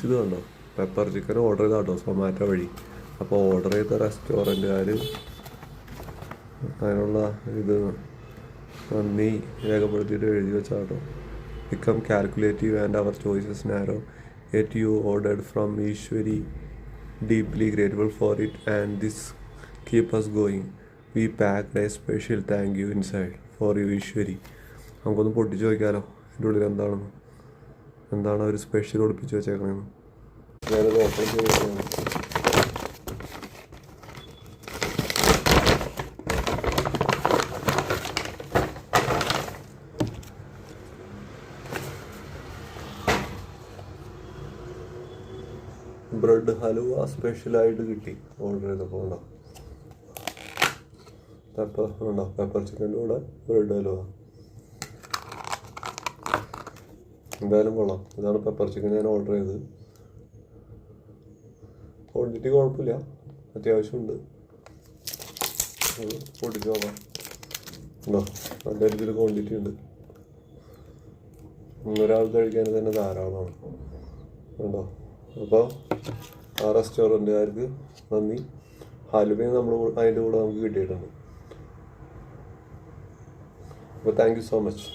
ഇത് കണ്ടോ, pepper chicken order ചെയ്താൽ കേട്ടോ സൊമാറ്റോ വഴി. അപ്പോൾ ഓർഡർ ചെയ്ത റെസ്റ്റോറൻറ്റുകാർ അതിനുള്ള ഇത് നന്ദി രേഖപ്പെടുത്തിയിട്ട് എഴുതി വെച്ചാൽ കേട്ടോ, become calculative and our choices narrow. Yet you ordered from Ishwari, deeply grateful for it, and this keep us going. We packed a special thank you inside for you, Ishwari. നമുക്കൊന്ന് പൊട്ടിച്ച് നോക്കിയാലോ ഇതിൻ്റെ ഉള്ളിൽ എന്താണ് അവർ സ്പെഷ്യൽ ഒളിപ്പിച്ച് വെച്ചേക്കണേന്ന്. ഞാനത് open ചെയ്ത് bread halwa സ്പെഷ്യലായിട്ട് കിട്ടി ഓർഡർ ചെയ്തപ്പോൾ. ഉണ്ടോ പെപ്പർ ചിക്കൻ്റെ കൂടെ ബ്രെഡ് ഹലുവ. എന്തായാലും കൊള്ളാം. ഇതാണ് പെപ്പർ ചിക്കൻ ഞാൻ ഓർഡർ ചെയ്തത്. ക്വാണ്ടിറ്റി കുഴപ്പമില്ല, അത്യാവശ്യമുണ്ട്. പൊട്ടിച്ച് നോക്കാം. ഉണ്ടോ, നല്ല രീതിയിൽ ക്വാണ്ടിറ്റി ഉണ്ട്. ഒരാൾക്ക് കഴിക്കാൻ തന്നെ ധാരാളമാണ്. ഉണ്ടോ, അപ്പോൾ ആ റെസ്റ്റോറൻറ്റുകാർക്ക് നന്ദി. ഹലുവയും അതിൻ്റെ കൂടെ നമുക്ക് കിട്ടിയിട്ടുണ്ട്. അപ്പോൾ താങ്ക് യു സോ മച്ച്.